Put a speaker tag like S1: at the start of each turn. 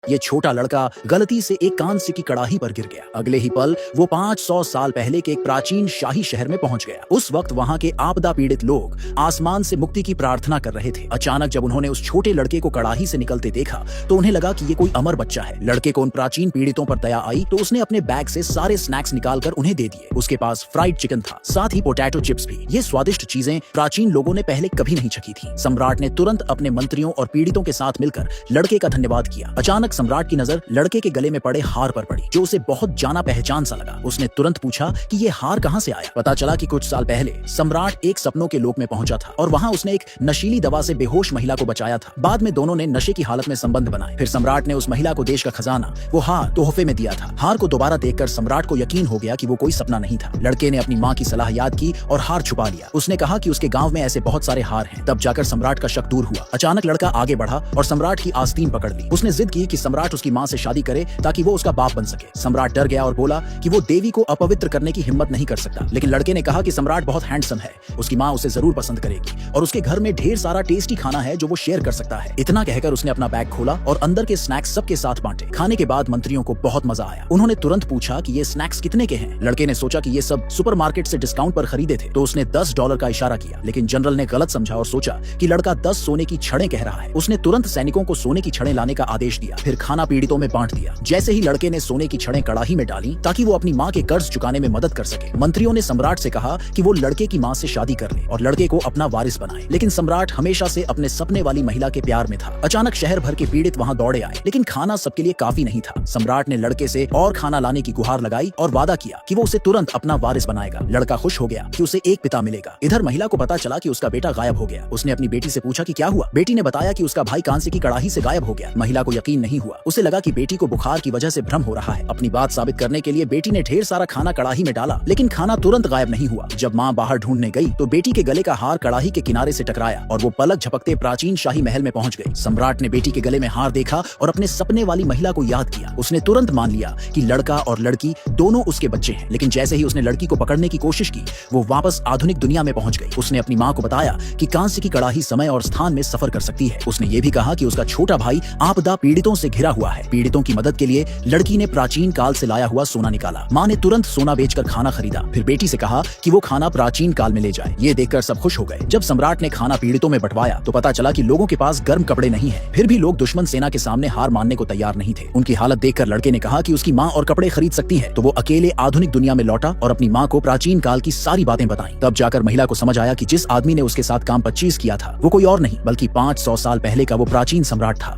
S1: ये छोटा लड़का गलती से एक कांस्य की कड़ाही पर गिर गया। अगले ही पल वो 500 साल पहले के एक प्राचीन शाही शहर में पहुंच गया। उस वक्त वहां के आपदा पीड़ित लोग आसमान से मुक्ति की प्रार्थना कर रहे थे। अचानक जब उन्होंने उस छोटे लड़के को कड़ाही से निकलते देखा तो उन्हें लगा कि ये कोई अमर बच्चा है। लड़के को उन प्राचीन पीड़ितों पर दया आई तो उसने अपने बैग से सारे स्नैक्स निकालकर उन्हें दे दिए। उसके पास फ्राइड चिकन था, साथ ही पोटैटो चिप्स भी। ये स्वादिष्ट चीजें प्राचीन लोगों ने पहले कभी नहीं चखी थी। सम्राट ने तुरंत अपने मंत्रियों और पीड़ितों के साथ मिलकर लड़के का धन्यवाद किया। अचानक सम्राट की नजर लड़के के गले में पड़े हार पर पड़ी, जो उसे बहुत जाना पहचान सा लगा। उसने तुरंत पूछा कि ये हार कहां से आया। पता चला कि कुछ साल पहले सम्राट एक सपनों के लोक में पहुंचा था और वहां उसने एक नशीली दवा से बेहोश महिला को बचाया था। बाद में दोनों ने नशे की हालत में संबंध बनाए। फिर सम्राट ने उस महिला को देश का खजाना, वो हार तोहफे में दिया था। हार को दोबारा देखकर सम्राट को यकीन हो गया कि वो कोई सपना नहीं था। लड़के ने अपनी माँ की सलाह याद की और हार छुपा लिया। उसने कहा कि उसके गांव में ऐसे बहुत सारे हार हैं। तब जाकर सम्राट का शक दूर हुआ। अचानक लड़का आगे बढ़ा और सम्राट की आस्तीन पकड़ ली। उसने जिद की कि सम्राट उसकी माँ से शादी करे ताकि वो उसका बाप बन सके। सम्राट डर गया और बोला कि वो देवी को अपवित्र करने की हिम्मत नहीं कर सकता। लेकिन लड़के ने कहा कि सम्राट बहुत हैंडसम है, उसकी माँ उसे जरूर पसंद करेगी और उसके घर में ढेर सारा टेस्टी खाना है जो वो शेयर कर सकता है। इतना कहकर उसने अपना बैग खोला और अंदर के स्नैक्स सबके साथ बांटे। खाने के बाद मंत्रियों को बहुत मजा आया। उन्होंने तुरंत पूछा कि ये स्नैक्स कितने के हैं। लड़के ने सोचा कि ये सब सुपरमार्केट से डिस्काउंट पर खरीदे थे, तो उसने $10 का इशारा किया। लेकिन जनरल ने गलत समझा और सोचा कि लड़का 10 सोने की छड़ें कह रहा है। उसने तुरंत सैनिकों को सोने की छड़ें लाने का आदेश दिया। फिर खाना पीड़ितों में बांट दिया। जैसे ही लड़के ने सोने की छड़ें कड़ाही में डाली ताकि वो अपनी माँ के कर्ज चुकाने में मदद कर सके। मंत्रियों ने सम्राट से कहा कि वो लड़के की माँ से शादी कर ले और लड़के को अपना वारिस बनाए। लेकिन सम्राट हमेशा से अपने सपने वाली महिला के प्यार में था। अचानक शहर भर के पीड़ित वहाँ दौड़े आए, लेकिन खाना सबके लिए काफी नहीं था। सम्राट ने लड़के से और खाना लाने की गुहार लगाई और वादा किया कि वो उसे तुरंत अपना वारिस बनाएगा। लड़का खुश हो गया कि उसे एक पिता मिलेगा। इधर महिला को पता चला कि उसका बेटा गायब हो गया। उसने अपनी बेटी से पूछा कि क्या हुआ। बेटी ने बताया कि उसका भाई कांसे की कड़ाही से गायब हो गया। महिला को यकीन नहीं हुआ। उसे लगा कि बेटी को बुखार की वजह से भ्रम हो रहा है। अपनी बात साबित करने के लिए बेटी ने ढेर सारा खाना कड़ाही में डाला, लेकिन खाना तुरंत गायब नहीं हुआ। जब माँ बाहर ढूंढने गई तो बेटी के गले का हार कड़ाही के किनारे से टकराया और वो पलक झपकते प्राचीन शाही महल में पहुंच गई। सम्राट ने बेटी के गले में हार देखा और अपने सपने वाली महिला को याद किया। उसने तुरंत मान लिया कि लड़का और लड़की दोनों उसके बच्चे हैं। लेकिन जैसे ही उसने लड़की को पकड़ने की कोशिश की, वो वापस आधुनिक दुनिया में पहुंच गई। उसने अपनी माँ को बताया कि कांस्य की कड़ाही समय और स्थान में सफर कर सकती है। उसने ये भी कहा कि उसका छोटा भाई आपदा पीड़ितों से घिरा हुआ है। पीड़ितों की मदद के लिए लड़की ने प्राचीन काल से लाया हुआ सोना निकाला। माँ ने तुरंत सोना बेचकर खाना खरीदा। फिर बेटी से कहा कि वो खाना प्राचीन काल में ले जाए। ये देखकर सब खुश हो गए। जब सम्राट ने खाना पीड़ितों में बंटवाया तो पता चला कि लोगों के पास गर्म कपड़े नहीं हैं। फिर भी लोग दुश्मन सेना के सामने हार मानने को तैयार नहीं थे। उनकी हालत देखकर लड़के ने कहा कि उसकी माँ और कपड़े खरीद सकती है। तो वो अकेले आधुनिक दुनिया में लौटा और अपनी माँ को प्राचीन काल की सारी बातें बताई। तब जाकर महिला को समझ आया कि जिस आदमी ने उसके साथ काम 25 किया था वो कोई और नहीं बल्कि 500 साल पहले का वो प्राचीन सम्राट था।